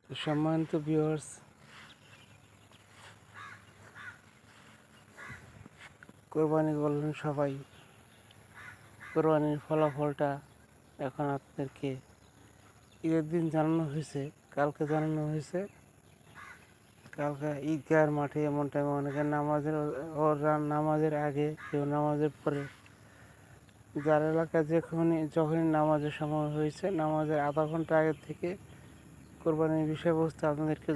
তো সম্মানিত ভিউয়ার্স, কোরবানি করলেন সবাই। কোরবানির ফলাফলটা এখন আপনাদেরকে ঈদের দিন জানানো হয়েছে, কালকে জানানো হয়েছে। কালকে ঈদগাহের মাঠে এমন টাইমে অনেকে নামাজের আগে, কেউ নামাজের পরে, যার এলাকায় যখনই নামাজের সময় হয়েছে, নামাজের আধা ঘন্টা আগে থেকে কোরবানির বিষয়বস্তু আপনাদেরকে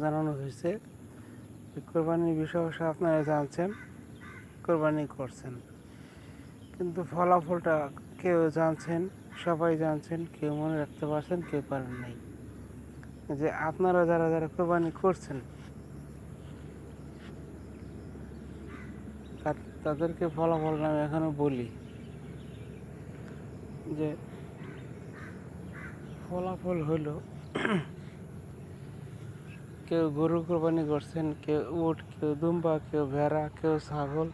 জানানো হয়েছে। কোরবানির বিষয়বস্তু আপনারা জানছেন, কোরবানি করছেন, কিন্তু ফলাফলটা কেউ জানছেন, সবাই জানছেন, কেউ মনে রাখতে পারছেন, কেউ পারেন নাই। যে আপনারা যারা যারা কোরবানি করছেন তাদেরকে ফলাফল আমি এখনও বলি যে ফলাফল হলো কেউ গরু কোরবানি করছেন, কেউ উট, কেউ দুম্বা, কেউ ভেড়া, কেউ ছাগল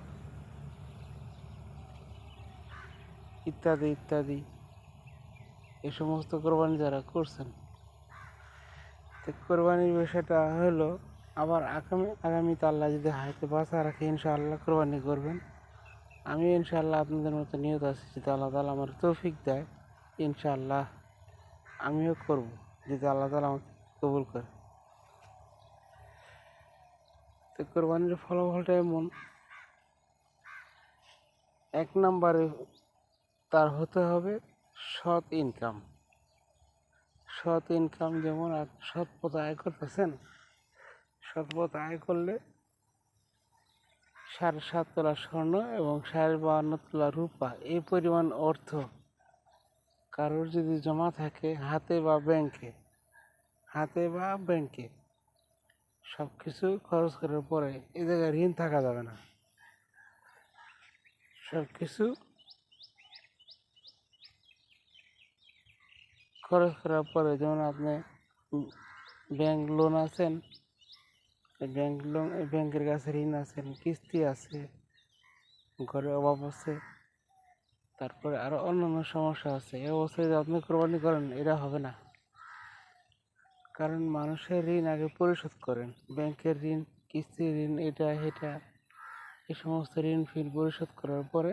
ইত্যাদি ইত্যাদি। এই সমস্ত কোরবানি যারা করছেন, তো কোরবানির বিষয়টা হলো আবার আগামীতে আল্লাহ যদি হায়াতে বাঁচা রাখে ইনশাআল্লাহ কোরবানি করবেন। আমি ইনশাআল্লাহ আপনাদের মতো নিয়ত আছি, যদি আল্লাহ তাআলা আমার তৌফিক দেয় ইনশাআল্লাহ আমিও করব, যদি আল্লাহ তাআলা আমাকে কবুল করে। তো কোরবানির ফলাফলটা এমন, এক নম্বরে তার হতে হবে সৎ ইনকাম। সৎ ইনকাম যেমন সৎ পথে আয় করতেছেন, সৎ পথে আয় করলে 7.5 তোলা স্বর্ণ এবং 52.5 তোলা রূপা, এই পরিমাণ অর্থ কারোর যদি জমা থাকে হাতে বা ব্যাংকে, সব কিছু খরচ করার পরে এই জায়গায় ঋণ থাকা যাবে না। সব কিছু খরচ করার পরে, যেমন আপনি ব্যাংক লোন আছেন, ব্যাংকের কাছে ঋণ আছেন, কিস্তি আছে, ঘরে অভাব আছে, তারপরে আরও অন্যান্য সমস্যা আছে, এই অবস্থায় যদি আপনি কোরবানি করেন এটা হবে না। কারণ মানুষের ঋণ আগে পরিশোধ করেন, ব্যাংকের ঋণ, কিস্তির ঋণ, এটা সেটা, এই সমস্ত ঋণ পরিশোধ করার পরে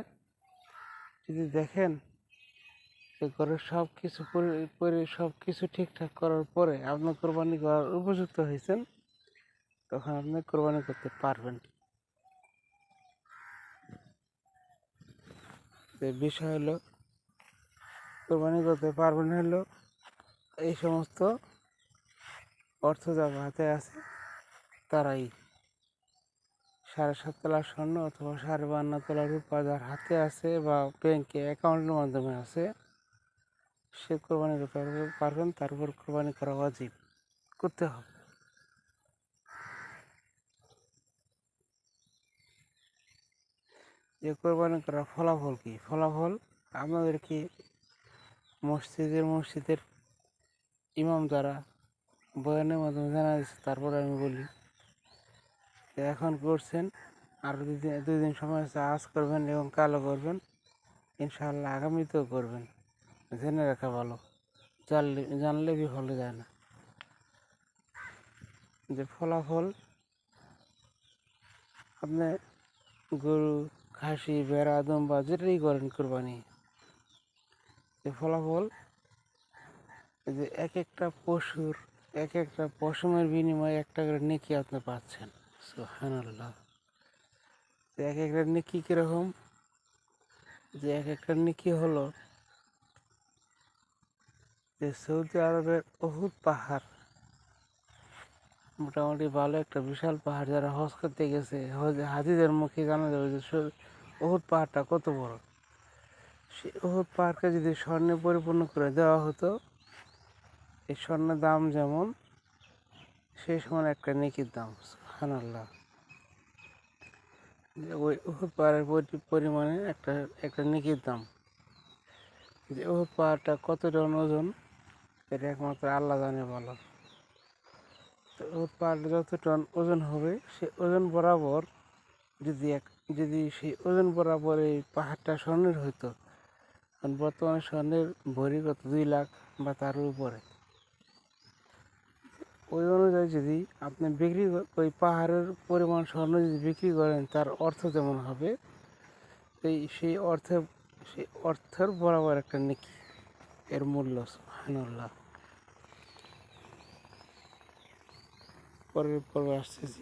যদি দেখেন যে ঘরের সব কিছু ঠিকঠাক করার পরে আপনি কোরবানি করার উপযুক্ত হয়েছেন, তখন আপনি কোরবানি করতে পারবেন। বিষয় হলো কোরবানি করতে পারবেন হলো এই সমস্ত অর্থ যার হাতে আছে তারাই। 7.5 তোলা স্বর্ণ অথবা 52.5 তোলা রূপা যার হাতে আছে বা ব্যাংকে অ্যাকাউন্টের মাধ্যমে আছে, সে কোরবানি করতে পারবেন। তারপর কোরবানি করা ওয়াজিব, করতে হবে। যে কোরবানি করার ফলাফল কি? ফলাফল আপনাদেরকে মসজিদের ইমাম যারা বয়ানের মাধ্যমে জানা দিচ্ছে, তারপরে আমি বলি এখন করছেন, আর 2 দিন সময় আছে, আজ করবেন এবং কালও করবেন, ইনশাআল্লাহ আগামীতেও করবেন। জেনে রাখা ভালো, জানলে বিফলে যায় না। যে ফলাফল আপনি গরু, খাসি, ভেড়া, দুম্বা যেটাই করেন কোরবানি, যে ফলাফল যে এক একটা পশমের বিনিময়ে একটা করে নেকি আপনি পাচ্ছেন। সুবহানাল্লাহ। এক একটা নেকি কীরকম? যে এক একটা নেকি হলো যে সৌদি আরবের উহুদ পাহাড়, মোটামুটি ভালো একটা বিশাল পাহাড়, যারা হজ করতে গেছে হাজিদের মুখে জানা যাবে যে উহুদ পাহাড়টা কত বড়। সেই উহুদ পাহাড়কে যদি স্বর্ণে পরিপূর্ণ করে দেওয়া হতো, এই স্বর্ণের দাম যেমন সেই সময় একটা নেকির দাম। সুবহানাল্লাহ। ওই উহুদ পাহাড়ের পরিমাণে একটা নেকির দাম। যে উহুদ পাহাড়টা কত টন ওজন, এটা একমাত্র আল্লাহ জানে ভালো। তো উহুদ পাহাড়টা যত টন ওজন হবে, সে ওজন বরাবর যদি সেই ওজন বরাবর এই পাহাড়টা স্বর্ণের হইতো, কারণ বর্তমানে স্বর্ণের ভরি কত, 2 লাখ বা তার উপরে। ওই অনুযায়ী যদি আপনি ওই পাহাড়ের পরিমাণ স্বর্ণ যদি বিক্রি করেন তার অর্থ যেমন হবে সেই অর্থের বরাবর একটা নেকি এর মূল্য। সুবহানাল্লাহ। পরের পর্বে আসতেছি।